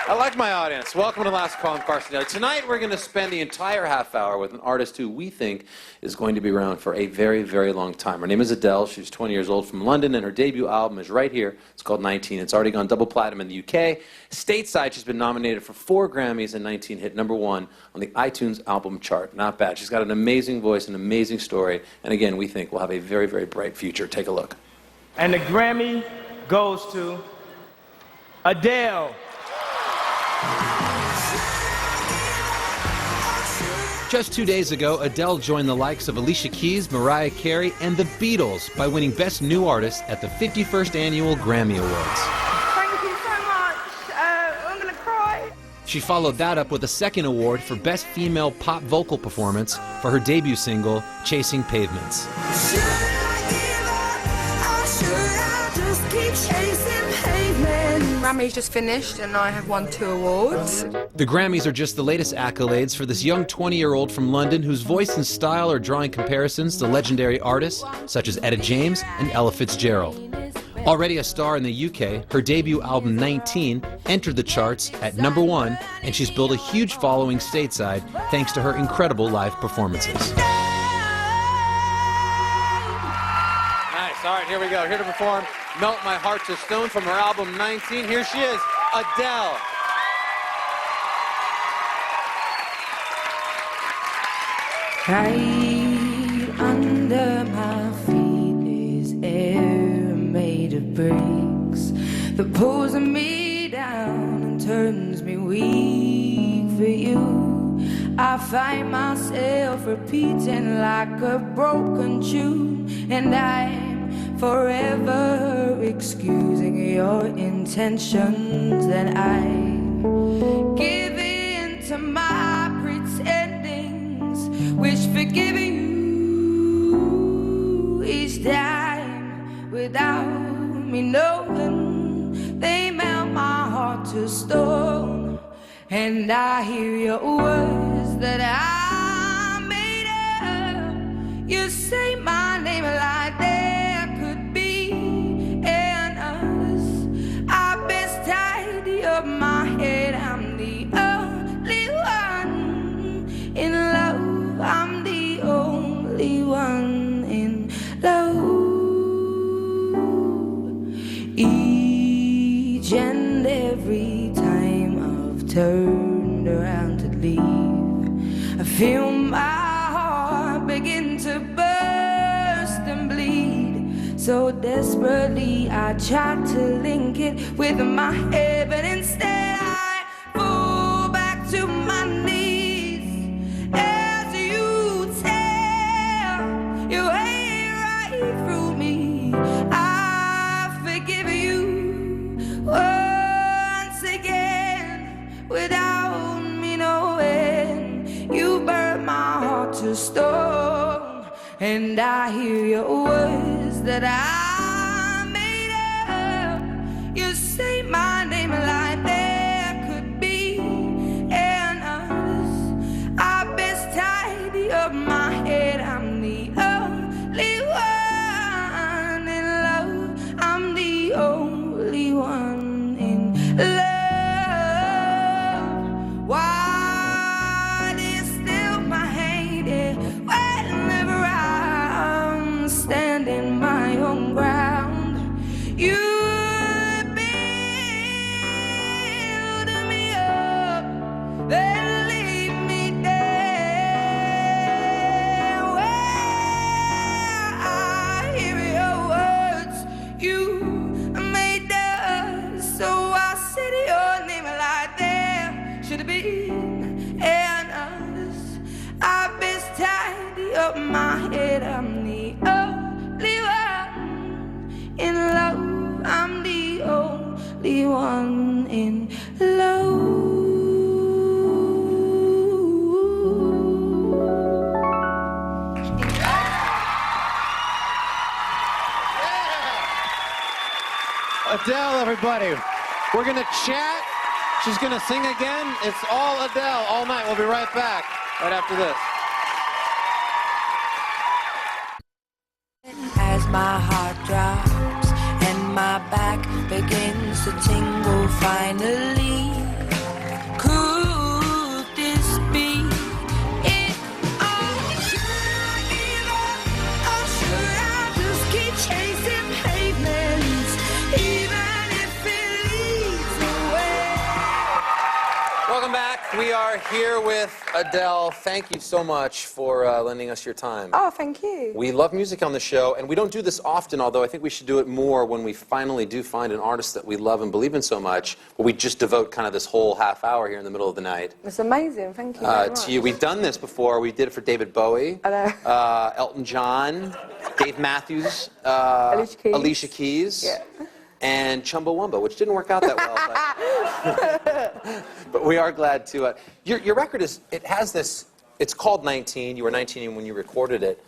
I like my audience. Welcome to Last Call. I'm Carson, Daly. Tonight we're going to spend the entire half hour with an artist who we think is going to be around for a very, very long time. Her name is Adele. She's 20 years old from London, and her debut album is right here. It's called 19. It's already gone double platinum in the UK. Stateside, she's been nominated for 4 Grammys, and 19 hit #1 on the iTunes album chart. Not bad. She's got an amazing voice, an amazing story, and again, we think will have a very, very bright future. Take a look. And the Grammy goes to Adele. Just 2 days ago, Adele joined the likes of Alicia Keys, Mariah Carey, and the Beatles by winning Best New Artist at the 51st Annual Grammy Awards. Thank you so much. I'm gonna cry. She followed that up with a second award for Best Female Pop Vocal Performance for her debut single, Chasing Pavements. Grammy's just finished and I have won 2 awards. The Grammys are just the latest accolades for this young 20-year-old from London whose voice and style are drawing comparisons to legendary artists such as Etta James and Ella Fitzgerald. Already a star in the UK, her debut album 19 entered the charts at #1, and she's built a huge following stateside thanks to her incredible live performances. Nice. All right, here we go. Here to perform Melt My Heart to Stone from her album 19. Here she is, Adele. Right under my feet is air made of bricks that pulls me down and turns me weak for you. I find myself repeating like a broken tune, and I'm forever excusing your intentions. Then I give in to my pretendings, which forgive you each time without me knowing. They melt my heart to stone, and I hear your words that I made up. You say my name like there could be an us. I best tidy up my head. I'm the only one in love. I'm the only one in love. Each and every time I've turned around to leave, I feel my heart begin to burst and bleed. So desperately I try to link it with my head, but instead I fall back to my knees. As you tear your way right through me, I forgive you once again without me knowing. You burn my heart to stone, and I hear your words that I made up. You say my name like there could be an us. I best tidy up my head. I'm the only one in love. I'm the only one in love. Why do you steal my hand whenever I'm standing my own ground? You build me up, then leave me down. Where I hear your words, you made us. So I said your name like there should have been an us. I best tidy up my head. I'm the only one in love. I'm the only one in love. Adele, everybody. We're going to chat. She's going to sing again. It's all Adele all night. We'll be right back right after this. As my heart drops and my back begins to tingle finally, Welcome back. We are here with Adele. Thank you so much for lending us your time. Oh, thank you. We love music on the show, and we don't do this often, although I think we should do it more when we finally do find an artist that we love and believe in so much, but we just devote kind of this whole half hour here in the middle of the night. It's amazing. Thank you very much. To you. We've done this before. We did it for David Bowie, Hello. Elton John, Dave Matthews, Alicia Keys. Yeah. And Chumbawamba, which didn't work out that well. But we are glad to. Your record it has this, it's called 19. You were 19 when you recorded it.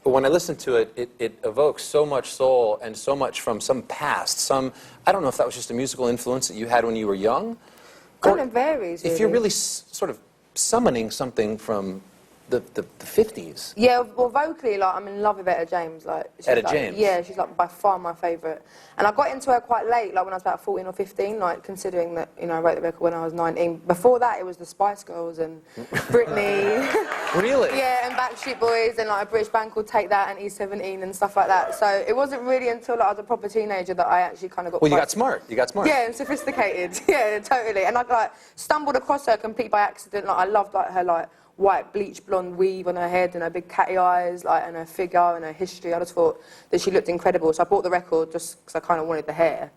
But when I listen to it, it evokes so much soul and so much from some past. I don't know if that was just a musical influence that you had when you were young. Kind of varies, If you're really sort of summoning something from the 50s. Yeah, well, vocally, like, I'm in love with Etta James. Like, Etta James? Yeah, she's like by far my favourite. And I got into her quite late, like when I was about 14 or 15, like considering that, you know, I wrote the record when I was 19. Before that, it was the Spice Girls and Britney. Really? Yeah, and Backstreet Boys and like a British band called Take That and E17 and stuff like that. So it wasn't really until like, I was a proper teenager that I actually kind of got. Well, you got smart. You got smart. Yeah, and sophisticated. Yeah, totally. And I like stumbled across her completely by accident. Like I loved like her like white bleach blonde weave on her head and her big catty eyes, like, and her figure and her history. I just thought that she looked incredible. So I bought the record just because I kind of wanted the hair.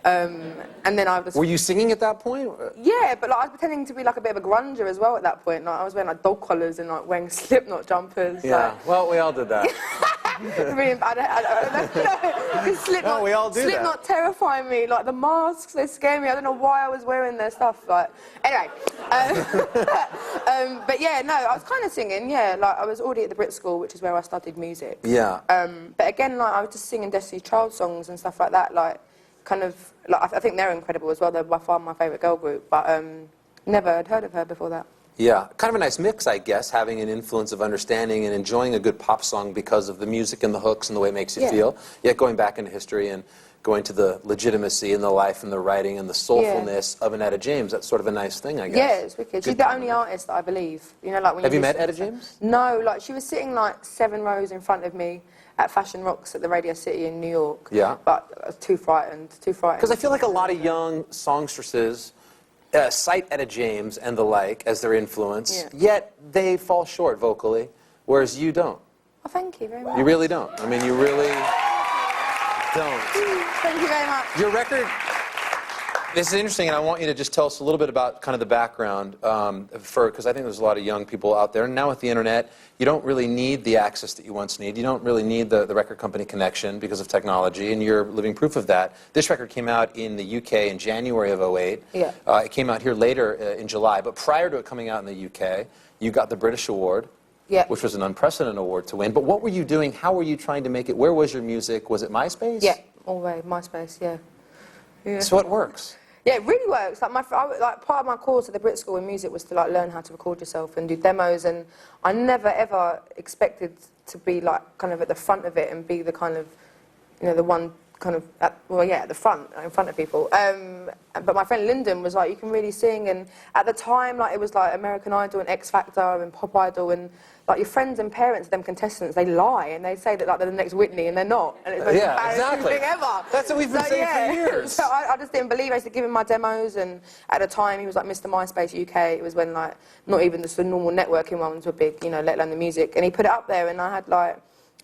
And then I was... Were you singing at that point? Yeah, but like, I was pretending to be like a bit of a grunger as well at that point. Like, I was wearing like dog collars and like wearing Slipknot jumpers. Yeah, like... well, we all did that. Really, I don't know. Slipknot, no, we all do Slipknot terrify me. Like the masks, they scare me. I don't know why I was wearing their stuff. Like, anyway. But yeah, no, I was kind of singing. Yeah, like I was already at the Brit School, which is where I studied music. Yeah. But again, like I was just singing Destiny's Child songs and stuff like that. Like, kind of, like I think they're incredible as well. They're by far my favourite girl group. But never had heard of her before that. Yeah, kind of a nice mix, I guess, having an influence of understanding and enjoying a good pop song because of the music and the hooks and the way it makes you feel. Yet going back into history and going to the legitimacy and the life and the writing and the soulfulness of an Etta James. That's sort of a nice thing, I guess. Yeah, it's wicked. She's the only artist that I believe. You know, like when Have you met listen Etta to James? No, like she was sitting like 7 rows in front of me at Fashion Rocks at the Radio City in New York. Yeah. But I was too frightened. Because I feel like a lot of young songstresses cite Etta James and the like as their influence, yet they fall short vocally, whereas you don't. Oh, thank you very much. You really don't. I mean, you really don't. Thank you very much. Your record, this is interesting, and I want you to just tell us a little bit about kind of the background, because I think there's a lot of young people out there, and now with the internet, you don't really need the access that you once need. You don't really need the record company connection because of technology, and you're living proof of that. This record came out in the UK in January of '08. Yeah. It came out here later in July, but prior to it coming out in the UK, you got the British Award. Yeah. Which was an unprecedented award to win. But what were you doing? How were you trying to make it? Where was your music? Was it MySpace? Yeah, always MySpace. Yeah. So it works. Yeah, it really works. Like like part of my course at the Brit School in music was to like learn how to record yourself and do demos, and I never ever expected to be like kind of at the front of it and be the kind of, you know, the one kind of at the front, in front of people. But my friend Lyndon was like, you can really sing, and at the time, like it was like American Idol and X Factor and Pop Idol, and like your friends and parents of them contestants, they lie and they say that like they're the next Whitney, and they're not, and it's the most embarrassing thing ever. That's what we've been saying for years. So I just didn't believe. I used to give him my demos, and at the time he was like Mr. MySpace UK. It was when like not even the normal networking ones were big, you know, let alone the music. And he put it up there, and I had like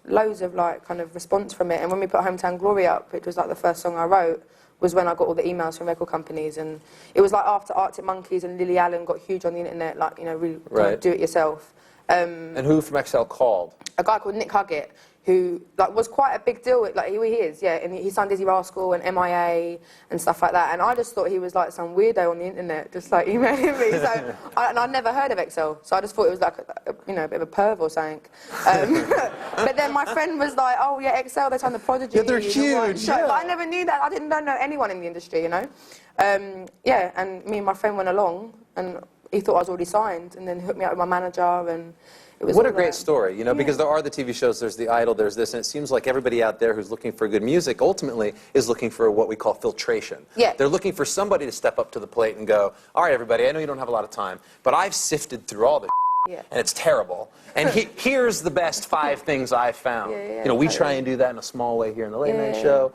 loads of like kind of response from it. And when we put Hometown Glory up, which was like the first song I wrote, was when I got all the emails from record companies. And it was like after Arctic Monkeys and Lily Allen got huge on the internet, like, you know, really kind of do it yourself. And who from XL called? A guy called Nick Huggett, who like was quite a big deal. Like he is, yeah. And he signed Dizzy Rascal and MIA and stuff like that. And I just thought he was like some weirdo on the internet, just like emailing me. So I'd never heard of XL, so I just thought it was like you know, a bit of a perv or something. But then my friend was like, "Oh yeah, XL, they signed the Prodigy." Yeah, they're huge. But I never knew that. I don't know anyone in the industry, you know. Yeah, and me and my friend went along, and he thought I was already signed, and then hooked me up with my manager, and it was what a great story, you know, because there are the TV shows, there's The Idol, there's this, and it seems like everybody out there who's looking for good music ultimately is looking for what we call filtration. Yeah. They're looking for somebody to step up to the plate and go, all right, everybody, I know you don't have a lot of time, but I've sifted through all this and it's terrible. And here's the best 5 things I've found. Yeah, you know, we try and do that in a small way here in the late night show.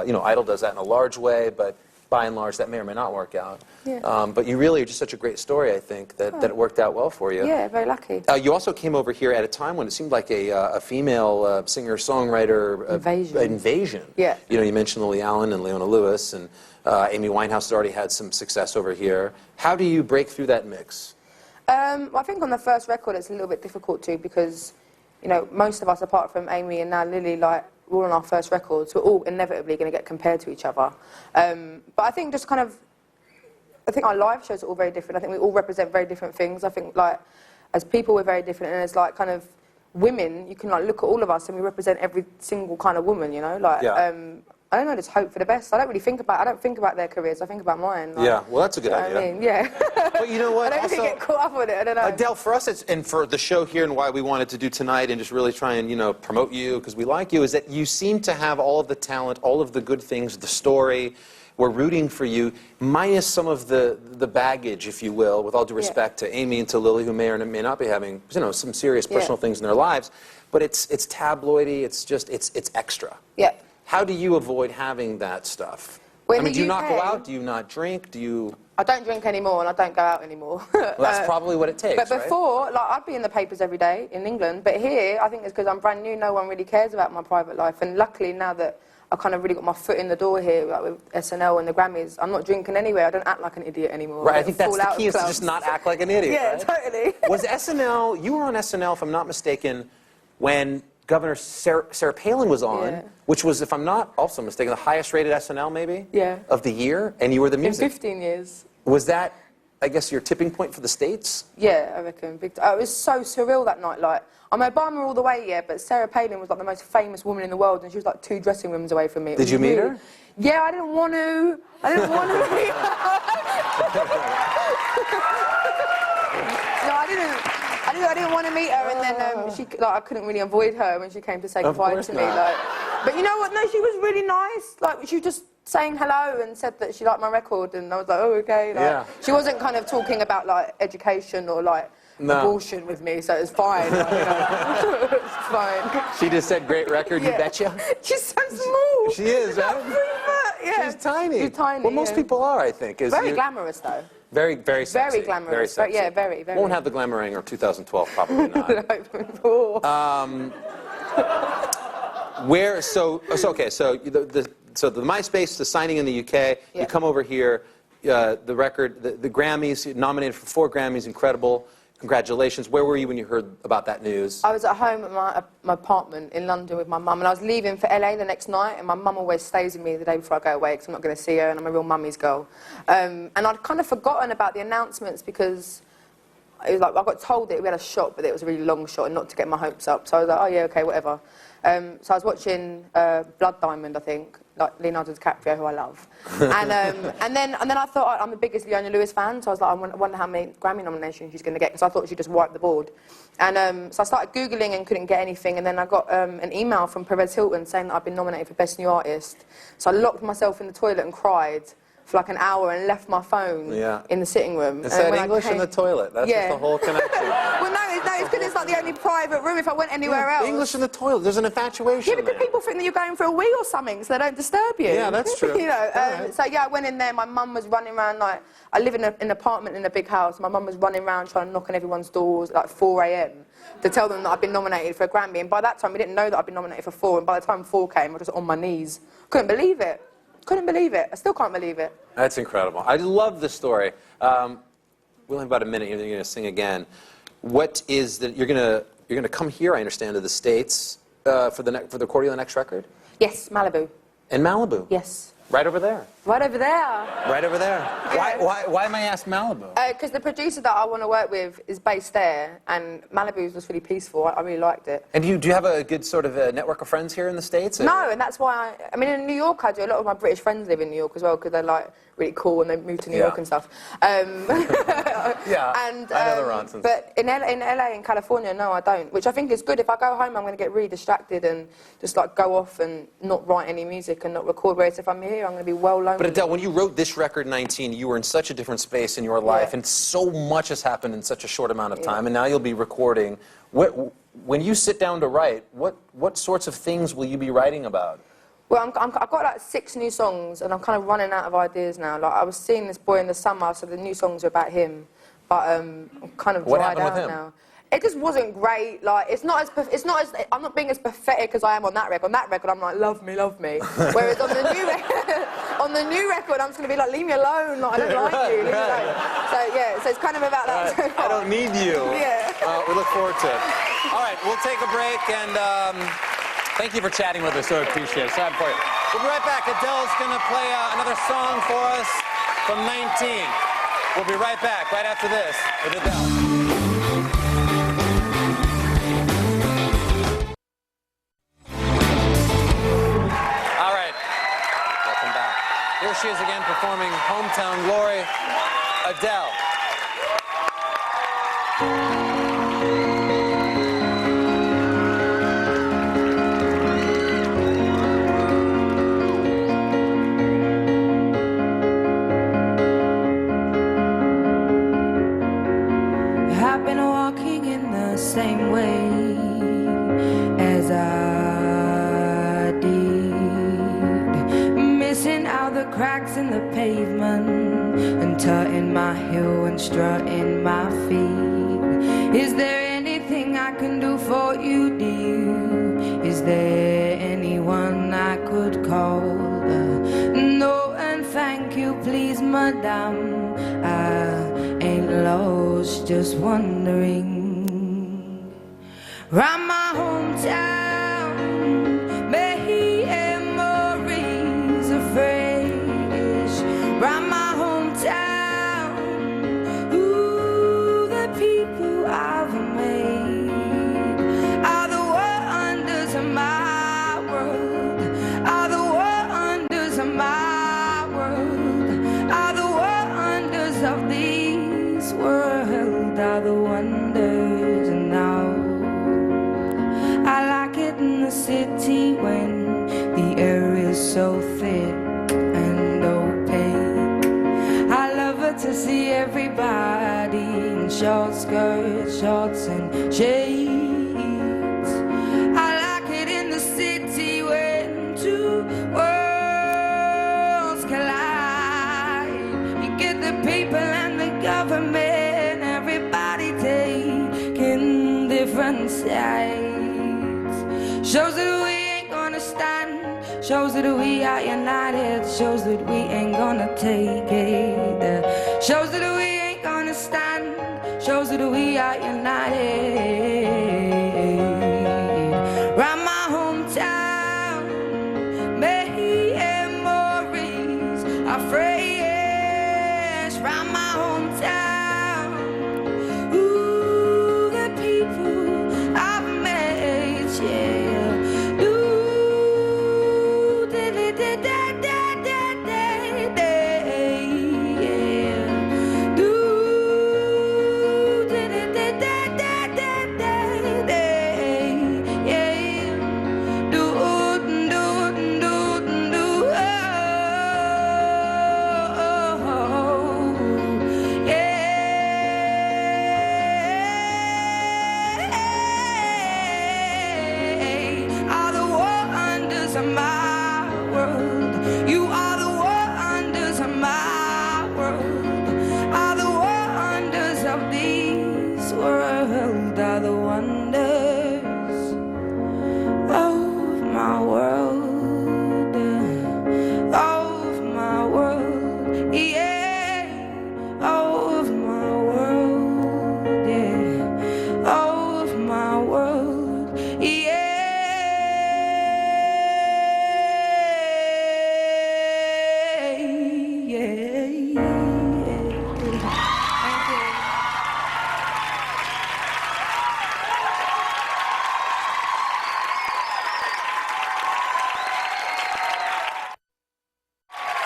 You know, Idol does that in a large way, but by and large, that may or may not work out. Yeah. But you really are just such a great story, I think, that it worked out well for you. Yeah, very lucky. You also came over here at a time when it seemed like a female singer-songwriter invasion. Yeah. You know, you mentioned Lily Allen and Leona Lewis, and Amy Winehouse has already had some success over here. How do you break through that mix? Well, I think on the first record it's a little bit difficult too because, you know, most of us, apart from Amy and now Lily, like, we're all on our first records, we're all inevitably going to get compared to each other. But I think just kind of, I think our live shows are all very different. I think we all represent very different things. I think, like, as people we're very different, and as, like, kind of women, you can, like, look at all of us and we represent every single kind of woman, you know? Like, Yeah. I don't know, just hope for the best. I don't think about their careers, I think about mine. Like, Yeah, well, that's a good idea. I mean, yeah. But you know what? I don't really get caught up with it, I don't know. Adele, for us, and for the show here and why we wanted to do tonight and just really try and, you know, promote you because we like you, is that you seem to have all of the talent, all of the good things, the story. We're rooting for you, minus some of the baggage, if you will, with all due respect to Amy and to Lily, who may or may not be having, you know, some serious personal things in their lives. But it's tabloidy, it's extra. Yeah. How do you avoid having that stuff? Well, I mean, do you not go UK out? Do you not drink? Do you... I don't drink anymore and I don't go out anymore. Well, that's probably what it takes, But right? before, like, I'd be in the papers every day in England, but here, I think it's because I'm brand new, no one really cares about my private life. And luckily, now that I've kind of really got my foot in the door here, like with SNL and the Grammys, I'm not drinking anyway. I don't act like an idiot anymore. Right, I think that's the key, is to just not act like an idiot, Yeah, right? totally. Was SNL, you were on SNL, if I'm not mistaken, when Governor Sarah Palin was on, which was, if I'm not also mistaken, the highest rated SNL maybe of the year, and you were the music. In 15 years. Was that, I guess, your tipping point for the States? Yeah, I reckon. It was so surreal that night. Like, I'm Obama all the way, yeah, but Sarah Palin was like the most famous woman in the world, and she was like 2 dressing rooms away from me. Did you meet her? Yeah, I didn't want to. I didn't want to meet her. No, I didn't want to meet her, and then I couldn't really avoid her when she came to say goodbye to me. Like, but you know what? No, she was really nice. Like, she was just saying hello and said that she liked my record, and I was like, oh, okay. Like, she wasn't kind of talking about like education or like abortion with me, so it was fine. Like, you know, it's fine. She just said, great record, you betcha? She's so small. She is, right? 3 foot, yeah. She's tiny. She's tiny. Well, most people are, I think. Very glamorous, though. Very, very sexy. Very glamorous. Very sexy. Yeah, very, very. Won't have the glamoring of 2012, probably not. Okay, so the MySpace, the signing in the UK, you come over here, the record, the Grammys, nominated for 4 Grammys, incredible. Congratulations. Where were you when you heard about that news? I was at home at my apartment in London with my mum, and I was leaving for LA the next night, and my mum always stays with me the day before I go away because I'm not going to see her, and I'm a real mummy's girl. And I'd kind of forgotten about the announcements because it was like I got told that we had a shot, but it was a really long shot, and not to get my hopes up. So I was like, oh yeah, okay, whatever. So I was watching Blood Diamond, I think, like Leonardo DiCaprio, who I love. And then I thought, I'm the biggest Leona Lewis fan, so I was like, I wonder how many Grammy nominations she's going to get, because I thought she'd just wipe the board. And so I started Googling and couldn't get anything, and then I got an email from Perez Hilton saying that I'd been nominated for Best New Artist. So I locked myself in the toilet and cried for like an hour and left my phone in the sitting room. It's that English in the toilet. That's just the whole connection. Well, no, it's because it's like the only private room if I went anywhere else. English in the toilet. There's an infatuation. Yeah, because people think that you're going for a wee or something, so they don't disturb you. Yeah, that's true. You know, so yeah, I went in there. My mum was running around like I live in an apartment in a big house. My mum was running around trying to knock on everyone's doors at like 4 a.m. to tell them that I'd been nominated for a Grammy. And by that time, we didn't know that I'd been nominated for 4. And by the time 4 came, I was just on my knees. Couldn't believe it. Couldn't believe it. I still can't believe it. That's incredible. I love the story. We only have about a minute. You're going to sing again. What is that? You're going to come here, I understand, to the States for the recording of the next record. Yes, Malibu. In Malibu. Yes. Right over there. Right over there. Right over there. Why am I asked Malibu? Because the producer that I want to work with is based there, and Malibu was really peaceful. I really liked it. And do you have a good sort of a network of friends here in the States? No, and that's why I mean, in New York, I do. A lot of my British friends live in New York as well because they're like really cool and they move to New York and stuff. Yeah, and, I know the nonsense. But in LA and California, no, I don't. Which I think is good. If I go home, I'm going to get really distracted and just like go off and not write any music and not record. Whereas if I'm here, I'm going to be well lonely. But Adele, when you wrote this record, 19, you were in such a different space in your life, and so much has happened in such a short amount of time, and now you'll be recording. When you sit down to write, what sorts of things will you be writing about? Well, I've got like 6 new songs, and I'm kind of running out of ideas now. Like, I was seeing this boy in the summer, so the new songs are about him. But I'm kind of dried out now. It just wasn't great. Like, I'm not being as pathetic as I am on that record. On that record, I'm like, love me, love me. Whereas on the new record, I'm just gonna be like, leave me alone. Like, I don't like you. Leave me alone. So yeah, so it's kind of about that. So I don't need you. Yeah. We look forward to it. All right, we'll take a break, and thank you for chatting with us. So appreciate it. So happy for you. We'll be right back. Adele's gonna play another song for us from 19. We'll be right back, right after this, with Adele. Here she is again performing Hometown Glory, Adele. I've been walking in the same way as I did, missing out the cracks in the pavement and tutting my heel and strutting my feet. Is there anything I can do for you, dear? Is there anyone I could call? No, and thank you, please, madame. I ain't lost, just wondering. Round my hometown, memories of fresh. Round my hometown, ooh, the people I've made are the wonders of my world. Are the wonders of my world. Are the wonders of this world. Are the wonders now. I like it in the city when the air is so thick and opaque. I love it to see everybody in short skirts, shorts and shades. I like it in the city when two worlds collide. You get the people and the government, everybody taking different sides. Shows that we ain't gonna stand, shows that we are united, shows that we ain't gonna take it. Shows that we ain't gonna stand, shows that we are united. Round my hometown, memories are fresh. Round my hometown, ooh, the people I've met, yeah.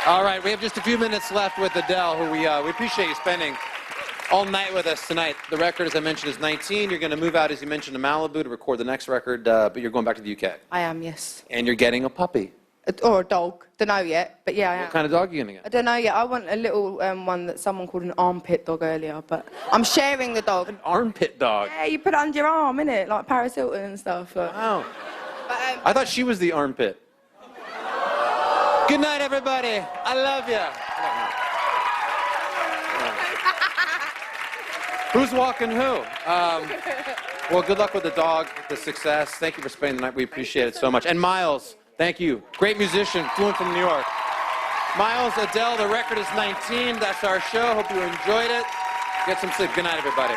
All right, we have just a few minutes left with Adele, who we appreciate you spending all night with us tonight. The record, as I mentioned, is 19. You're going to move out, as you mentioned, to Malibu to record the next record, but you're going back to the UK. I am, yes. And you're getting a puppy. Or a dog. Don't know yet, but yeah, I am. What kind of dog are you going to I get? don't know yet. I want a little one that someone called an armpit dog earlier, but I'm sharing the dog. An armpit dog? Yeah, you put it under your arm, innit? Like Paris Hilton and stuff. Wow. But, I thought she was the armpit. Good night, everybody. I love you. Who's walking who? Well, good luck with the dog, the success. Thank you for spending the night. We appreciate it so much. And Miles, thank you. Great musician, flew in from New York. Miles, Adele, the record is 19. That's our show. Hope you enjoyed it. Get some sleep. Good night, everybody.